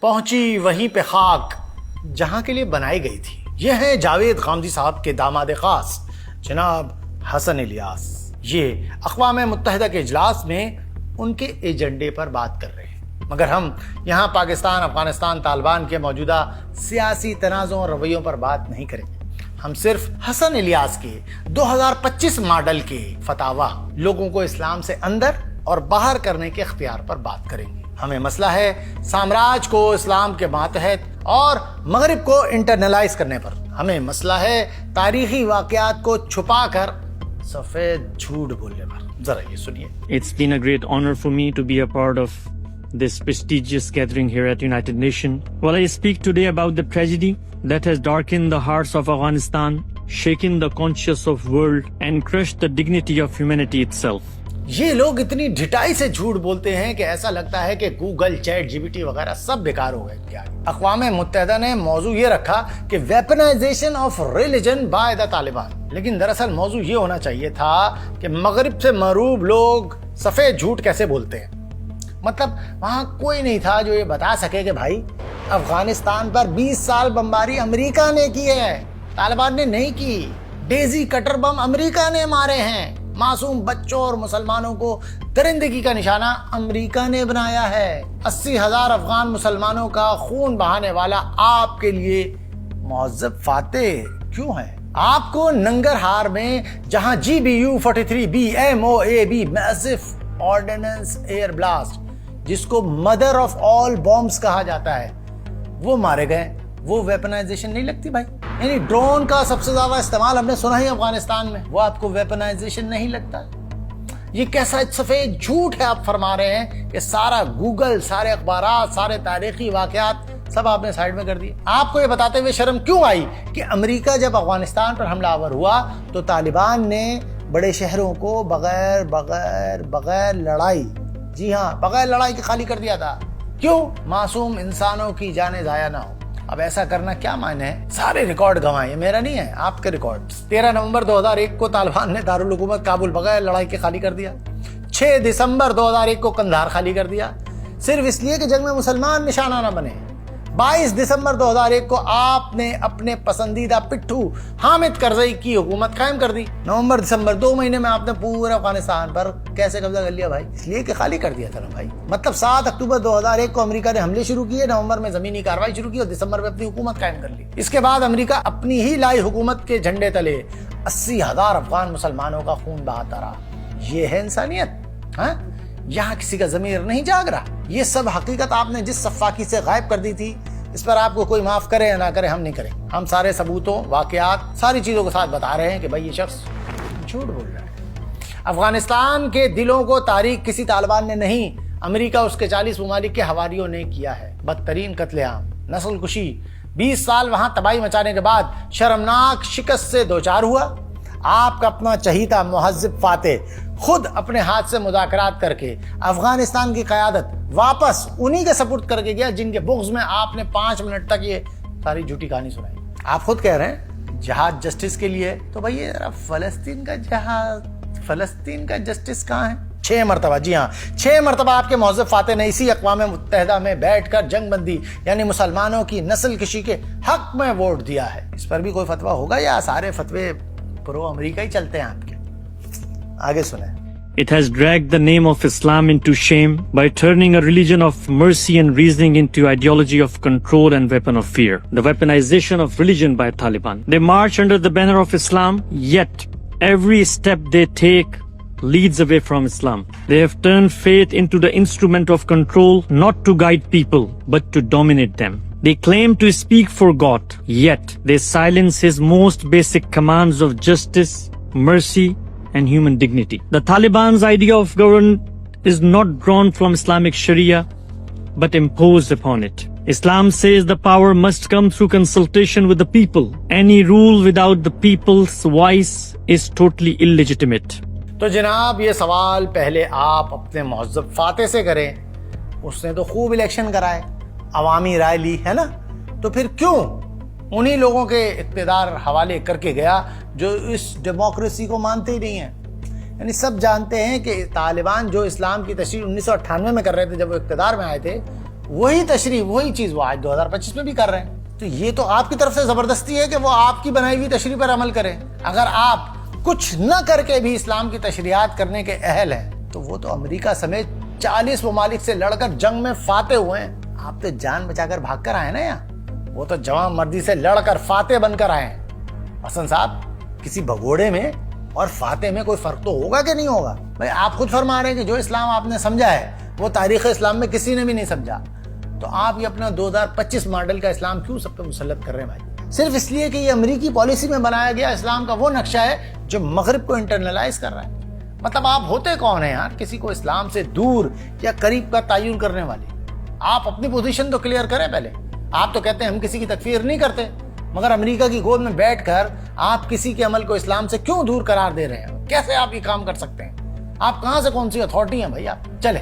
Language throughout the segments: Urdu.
پہنچی وہیں پہ خاک جہاں کے لیے بنائی گئی تھی. یہ ہیں جاوید غامدی صاحب کے داماد خاص جناب حسن الیاس. یہ اقوام متحدہ کے اجلاس میں ان کے ایجنڈے پر بات کر رہے ہیں، مگر ہم یہاں پاکستان، افغانستان، طالبان کے موجودہ سیاسی تنازعوں اور رویوں پر بات نہیں کریں گے. ہم صرف حسن الیاس کے 2025 ماڈل کے فتاوا لوگوں کو اسلام سے اندر اور باہر کرنے کے اختیار پر بات کریں گے. ہمیں مسئلہ ہے سامراج کو اسلام کے ماتحت اور مغرب کو انٹرنلائز کرنے پر. ہمیں مسئلہ ہے تاریخی واقعات کو چھپا کر سفید جھوٹ بولنے پر. ذرا یہ سنیے. It's been a great honor for me to be a part of this prestigious gathering here at United Nations. While I speak today about the tragedy that has darkened the hearts of Afghanistan, shaken the conscience of world and crushed the dignity of humanity itself. یہ لوگ اتنی ڈھٹائی سے جھوٹ بولتے ہیں کہ ایسا لگتا ہے کہ Google, chat G P T وغیرہ سب بیکار ہو گئے. کیا اقوام متحدہ نے موضوع یہ رکھا کہ weaponisation of religion by the Taliban, لیکن دراصل موضوع یہ ہونا چاہیے تھا کہ مغرب سے مروب لوگ سفید جھوٹ کیسے بولتے ہیں. مطلب وہاں کوئی نہیں تھا جو یہ بتا سکے کہ بھائی افغانستان پر 20 سال بمباری امریکہ نے کی ہے، طالبان نے نہیں کی. ڈیزی کٹر بم امریکہ نے مارے ہیں. معصوم بچوں اور مسلمانوں کو درندگی کا نشانہ امریکا نے بنایا ہے. 80,000 افغان مسلمانوں کا خون بہانے والا آپ کے لیے معذب فاتح کیوں ہے؟ آپ کو ننگرہار میں جہاں GBU-43B massive ordinance year blast, جس کو مدر آف آل بومبس کہا جاتا ہے، وہ مارے گئے، وہ ویپنائزیشن نہیں لگتی بھائی؟ یعنی ڈرون کا سب سے زیادہ استعمال ہم نے سنا ہی افغانستان میں، وہ آپ کو ویپنائزیشن نہیں لگتا؟ یہ کیسا سفید جھوٹ ہے آپ فرما رہے ہیں کہ سارا گوگل، سارے اخبارات، سارے تاریخی واقعات سب آپ نے سائیڈ میں کر دیے. آپ کو یہ بتاتے ہوئے شرم کیوں آئی کہ امریکہ جب افغانستان پر حملہ آور ہوا تو طالبان نے بڑے شہروں کو بغیر لڑائی، جی ہاں بغیر لڑائی کے خالی کر دیا تھا؟ کیوں؟ معصوم انسانوں کی جانیں ضائع نہ ہو. اب ایسا کرنا کیا معنی ہے؟ سارے ریکارڈ گنوائے، یہ میرا نہیں ہے، آپ کے ریکارڈ. 13 نومبر 2001 کو طالبان نے دارالحکومت کابل بغیر لڑائی کے خالی کر دیا. 6 دسمبر 2001 کو قندھار خالی کر دیا، صرف اس لیے کہ جنگ میں مسلمان نشانہ نہ بنے. 22 دسمبر 2001 کو آپ نے اپنے پسندیدہ پٹھو حامد کرزئی کی حکومت قائم کر دی. نومبر دسمبر 2 مہینے میں آپ نے پورے افغانستان پر کیسے قبضہ کر لیا بھائی؟ اس لیے کہ خالی کر دیا تھا نا بھائی. مطلب 7 اکتوبر 2001 کو امریکہ نے حملے شروع کیے، نومبر میں زمینی کارروائی شروع کی اور دسمبر میں اپنی حکومت قائم کر لی. اس کے بعد امریکہ اپنی ہی لائی حکومت کے جھنڈے تلے 80,000 افغان مسلمانوں کا خون بہاتا رہا. یہ ہے انسانیت؟ ہاں، یہاں کسی کا ضمیر نہیں جاگ رہا. یہ سب حقیقت آپ نے جس سفاکی سے غائب کر دی تھی، اس پر آپ کو کوئی معاف کرے یا نہ کرے، ہم نہیں کریں. ہم سارے ثبوتوں، واقعات، ساری چیزوں کے ساتھ بتا رہے ہیں کہ بھائی یہ شخص جھوٹ بول رہا ہے. افغانستان کے دلوں کو تاریخ کسی طالبان نے نہیں، امریکہ اس کے 40 ممالک کے حواریوں نے کیا ہے. بدترین قتل عام، نسل کشی، 20 سال وہاں تباہی مچانے کے بعد شرمناک شکست سے دوچار ہوا. آپ کا اپنا چہیتا مہذب فاتح خود اپنے ہاتھ سے مذاکرات کر کے افغانستان کی قیادت واپس انہی کے سپرد کر کے گیا جن کے بغض میں آپ نے 5 منٹ تک یہ ساری جھوٹی کہانی سنائی. آپ خود کہہ رہے ہیں جہاد جسٹس کے لیے، تو بھائی ذرا فلسطین کا جہاد، فلسطین کا جسٹس کہاں ہے؟ 6 مرتبہ، جی ہاں 6 مرتبہ آپ کے مہذب فاتح نے اسی اقوام متحدہ میں بیٹھ کر جنگ بندی یعنی مسلمانوں کی نسل کشی کے حق میں ووٹ دیا ہے. اس پر بھی کوئی فتویٰ ہوگا یا سارے فتوے پرو امریکہ ہی چلتے ہیں آپ کے؟ آگے سنیں. It has dragged the name of Islam into shame by turning a religion of mercy and reasoning into ideology of control and weapon of fear. The weaponization of religion by Taliban. They march under the banner of Islam, yet every step they take leads away from Islam. They have turned faith into the instrument of control, not to guide people, but to dominate them. They claim to speak for God, yet they silence His most basic commands of justice, mercy, and human dignity. The Taliban's idea of government is not drawn from Islamic Sharia, but imposed upon it. Islam says the power must come through consultation with the people. Any rule without the people's voice is totally illegitimate. تو جناب یہ سوال پہلے آپ اپنے مہذب فاتح سے کریں. اس نے تو خوب الیکشن کرائے، عوامی رائے لی ہے نا، تو پھر کیوں انہی لوگوں کے اقتدار حوالے کر کے گیا جو اس ڈیموکریسی کو مانتے ہی نہیں ہیں؟ یعنی سب جانتے ہیں کہ طالبان جو اسلام کی تشریح 1998 میں کر رہے تھے جب وہ اقتدار میں آئے تھے، وہی تشریح وہی چیز وہ آج 2025 میں بھی کر رہے ہیں. تو یہ تو آپ کی طرف سے زبردستی ہے کہ وہ آپ کی بنائی ہوئی تشریح پر عمل کریں. اگر آپ کچھ نہ کر کے بھی اسلام کی تشریحات کرنے کے اہل ہیں تو وہ تو امریکہ سمیت 40 ممالک سے لڑ کر جنگ میں فاتح ہوئے ہیں. آپ تو جان بچا کر بھاگ کر آئے نا یہاں, وہ تو جوان مردی سے لڑ کر فاتح بن کر آئے ہیں. حسن صاحب, کسی بھگوڑے میں اور فاتح میں کوئی فرق تو ہوگا کہ نہیں ہوگا؟ بھائی آپ خود فرما رہے ہیں کہ جو اسلام آپ نے سمجھا ہے وہ تاریخ اسلام میں کسی نے بھی نہیں سمجھا, تو آپ یہ اپنا 2025 ماڈل کا اسلام کیوں سب پہ مسلط کر رہے ہیں بھائی؟ صرف اس لیے کہ یہ امریکی پالیسی میں بنایا گیا اسلام کا وہ نقشہ ہے جو مغرب کو انٹرنلائز کر رہا ہے. مطلب آپ ہوتے کون ہیں یار کسی کو اسلام سے دور یا قریب کا تعین کرنے والے؟ آپ اپنی پوزیشن تو کلیئر کریں پہلے. آپ تو کہتے ہیں ہم کسی کی تکفیر نہیں کرتے, مگر امریکہ کی گود میں بیٹھ کر آپ کسی کے عمل کو اسلام سے کیوں دور قرار دے رہے ہیں؟ کیسے آپ یہ کام کر سکتے ہیں؟ آپ کہاں سے کون سی اتھارٹی ہیں بھائی؟ آپ چلے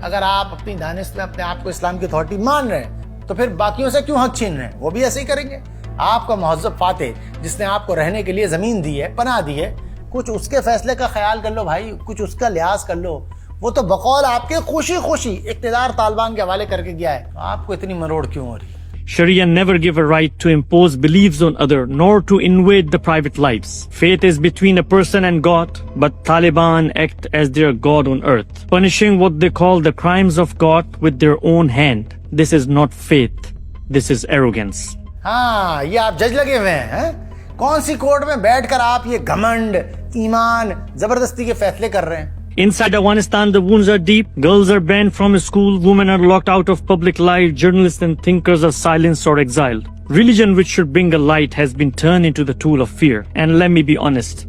اگر آپ اپنی دانش میں اپنے آپ کو اسلام کی اتھارٹی مان رہے ہیں تو پھر باقیوں سے کیوں حق چھین رہے ہیں؟ وہ بھی ایسے ہی کریں گے. آپ کا مہذب فاتح جس نے آپ کو رہنے کے لیے زمین دی ہے, پناہ دی ہے, کچھ اس کے فیصلے کا خیال کر لو بھائی, کچھ اس کا لحاظ کر لو. وہ تو بقول آپ کے خوشی اقتدار طالبان کے حوالے کر کے گیا ہے. آپ کو اتنی مروڑ کیوں ہو رہی؟ Sharia never gave a right to impose beliefs on other, nor to invade the private lives. Faith is between a person and God, but Taliban act as their God on earth, punishing what they call the crimes of God with their own hand. This is not faith. This is arrogance. ہاں, یہ آپ جج لگے ہوئے ہیں. کون سی کورٹ میں بیٹھ کر آپ یہ گھمنڈ, ایمان, زبردستی کے فیصلے کر رہے ہیں؟ Inside Afghanistan, the wounds are deep. Girls are banned from school. Women are locked out of public life. Journalists and thinkers are silenced or exiled. Religion, which should bring a light, has been turned into the tool of fear. And let me be honest,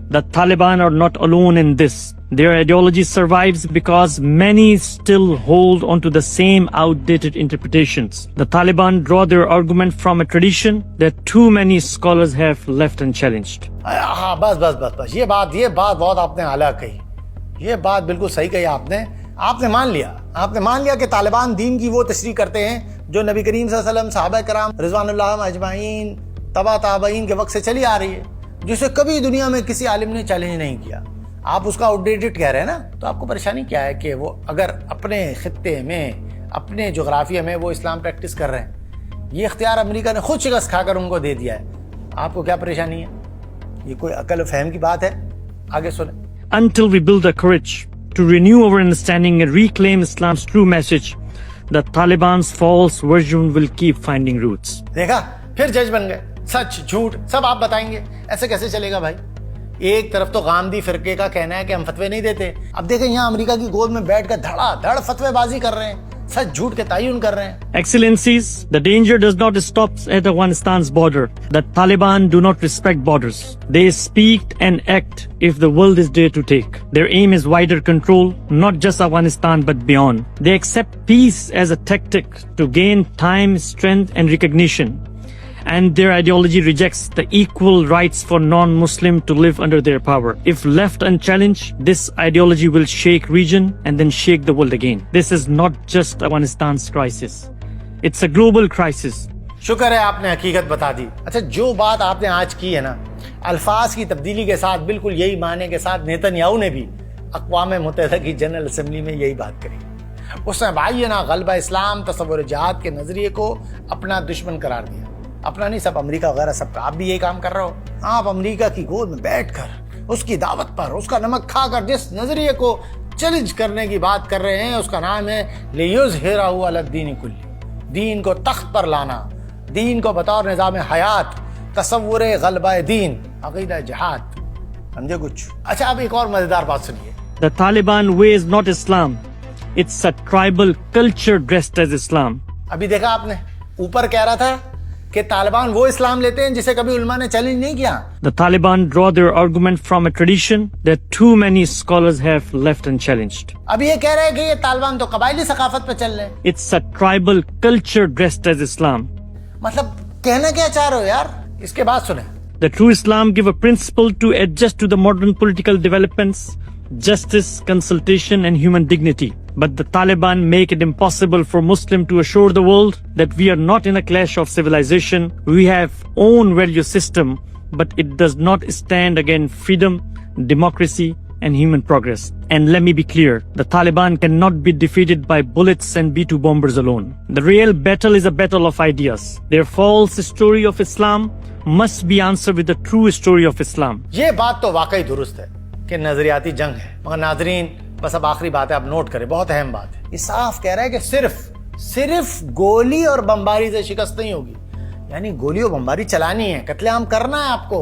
the Taliban are not alone in this. Their ideology survives because many still hold onto the same outdated interpretations. The Taliban draw their argument from a tradition that too many scholars have left unchallenged. ہاں بس یہ بات بہت آپ نے اعلیٰ کہی. یہ بات بالکل صحیح کہی آپ نے مان لیا کہ طالبان دین کی وہ تشریح کرتے ہیں جو نبی کریم صلی اللہ علیہ وسلم, صحابہ کرام رضوان اللہ اجمعین, تبع تابعین کے وقت سے چلی آ رہی ہے, جسے کبھی دنیا میں کسی عالم نے چیلنج نہیں کیا. آپ اس کا آؤٹ ڈیٹڈ کہہ رہے ہیں نا, تو آپ کو پریشانی کیا ہے کہ وہ اگر اپنے خطے میں, اپنے جغرافیہ میں وہ اسلام پریکٹس کر رہے ہیں, یہ اختیار امریکہ نے خود شکست کھا کر ان کو دے دیا ہے, آپ کو کیا پریشانی ہے؟ یہ کوئی عقل و فہم کی بات ہے؟ آگے سنیں. Until we build the courage to renew our understanding and reclaim Islam's true message, the Taliban's false version will keep finding roots. دیکھا, پھر جج بن گئے. سچ جھوٹ سب آپ بتائیں گے. ایسے کیسے چلے گا بھائی؟ ایک طرف تو غامدی فرقے کا کہنا ہے کہ ہم فتوے نہیں دیتے, اب دیکھیں یہاں امریکہ کی گود میں بیٹھ کر دھڑا دھڑ فتوے بازی کر رہے ہیں, سچ جھوٹ کے تعین کر رہے ہیں. Excellencies, the danger does not stop at Afghanistan's border. The Taliban do not respect borders. They speak and act if the world is there to take. Their aim is wider control, not just Afghanistan but beyond. They accept peace as a tactic to gain time, strength and recognition. And their ideology rejects the equal rights for non-Muslim to live under their power. If left unchallenged, this ideology will shake region and then shake the world again. This is not just Afghanistan's crisis. It's a global crisis. شکر ہے آپ نے حقیقت بتا دی. اچھا, جو بات آپ نے آج کی ہے نا, الفاظ کی تبدیلی کے ساتھ بالکل یہی معنی کے ساتھ نیتن یاہو نے بھی اقوام متحدہ کی جنرل اسمبلی میں یہی بات کری. اس نے بھائی نا غلبہ اسلام تصور جہاد کے نظریے کو اپنا دشمن قرار دیا. اپنا نہیں, سب امریکہ وغیرہ سب کا. آپ بھی یہی کام کر رہے ہو. آپ امریکہ کی گود میں بیٹھ کر, اس کی دعوت پر, اس کا نمک کھا کر جس نظریے کو چیلنج کرنے کی بات کر رہے ہیں اس کا نام ہے لیظہرہ علی الدین کلہ. دین کو تخت پر لانا, دین کو بطور نظام حیات, تصور غلبہ دین, عقیدہ جہاد. سمجھے کچھ؟ اچھا, اب ایک اور مزیدار بات سنیے. The Taliban way is not Islam. It's a tribal culture dressed as Islam. ابھی دیکھا آپ نے, اوپر کہہ رہا تھا کہ طالبان وہ اسلام لیتے ہیں جسے کبھی علماء نے چیلنج نہیں کیا. The Taliban draw their argument from a tradition that too many scholars have left unchallenged. اب یہ کہہ رہے ہیں کہ یہ طالبان تو قبائلی ثقافت پہ چل رہے ہیں. It's a tribal culture dressed as Islam. مطلب کہنا کیا چاہ رہے ہو یار؟ اس کے بعد سنیں. The true Islam give a principle to adjust to the modern political developments, justice, consultation and human dignity. But the Taliban make it impossible for Muslims to assure the world that we are not in a clash of civilization. We have own value system, but it does not stand against freedom, democracy and human progress. And let me be clear, the Taliban cannot be defeated by bullets and B-2 bombers alone. The real battle is a battle of ideas. Their false story of Islam must be answered with the true story of Islam. یہ بات تو واقعی درست ہے کہ نظریاتی جنگ ہے، مگر ناظرین بس اب آخری بات ہے، آپ نوٹ کریں، بہت اہم بات ہے. یہ صاف کہہ رہا ہے کہ صرف گولی اور بمباری سے شکست نہیں ہوگی، یعنی گولی اور بمباری چلانی ہے، قتل عام کرنا ہے آپ کو.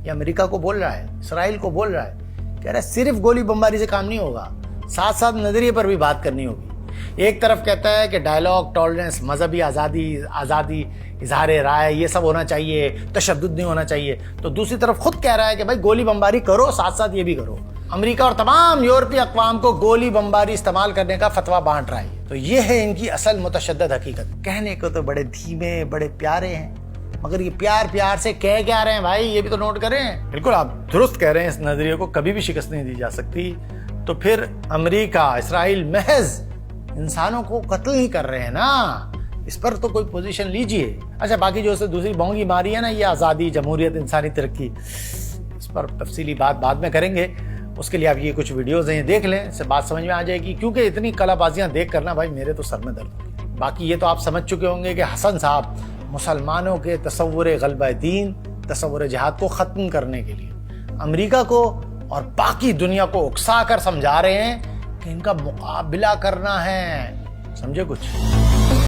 یہ امریکہ کو بول رہا ہے، اسرائیل کو بول رہا ہے، کہہ رہا ہے صرف گولی بمباری سے کام نہیں ہوگا، ساتھ ساتھ نظریے پر بھی بات کرنی ہوگی. ایک طرف کہتا ہے کہ ڈائلاگ، ٹالرنس، مذہبی آزادی، اظہار رائے، یہ سب ہونا چاہیے، تشدد نہیں ہونا چاہیے، تو دوسری طرف خود کہہ رہا ہے کہ بھائی گولی بمباری کرو، ساتھ ساتھ یہ بھی کرو. امریکہ اور تمام یورپی اقوام کو گولی بمباری استعمال کرنے کا فتویٰ بانٹ رہا ہے. تو یہ ہے ان کی اصل متشدد حقیقت. کہنے کو تو بڑے دھیمے، بڑے پیارے ہیں، مگر یہ پیار سے کہہ کیا رہے ہیں بھائی، یہ بھی تو نوٹ کریں. بالکل آپ درست کہہ رہے ہیں، اس نظریے کو کبھی بھی شکست نہیں دی جا سکتی. تو پھر امریکہ، اسرائیل محض انسانوں کو قتل نہیں کر رہے ہیں نا، اس پر تو کوئی پوزیشن لیجئے. اچھا باقی جو اسے دوسری بونگی ماری ہے نا، یہ آزادی، جمہوریت، انسانی ترقی، اس پر تفصیلی بات بعد میں کریں گے. اس کے لیے آپ یہ کچھ ویڈیوز ہیں دیکھ لیں، اس سے بات سمجھ میں آ جائے گی. کیونکہ اتنی کلا بازیاں دیکھ کرنا بھائی میرے تو سر میں درد ہوگی. باقی یہ تو آپ سمجھ چکے ہوں گے کہ حسن صاحب مسلمانوں کے تصور غلبہ دین، تصور جہاد کو ختم کرنے کے لیے امریکہ کو اور باقی دنیا کو اکسا کر سمجھا رہے ہیں کہ ان کا مقابلہ کرنا ہے. سمجھے کچھ؟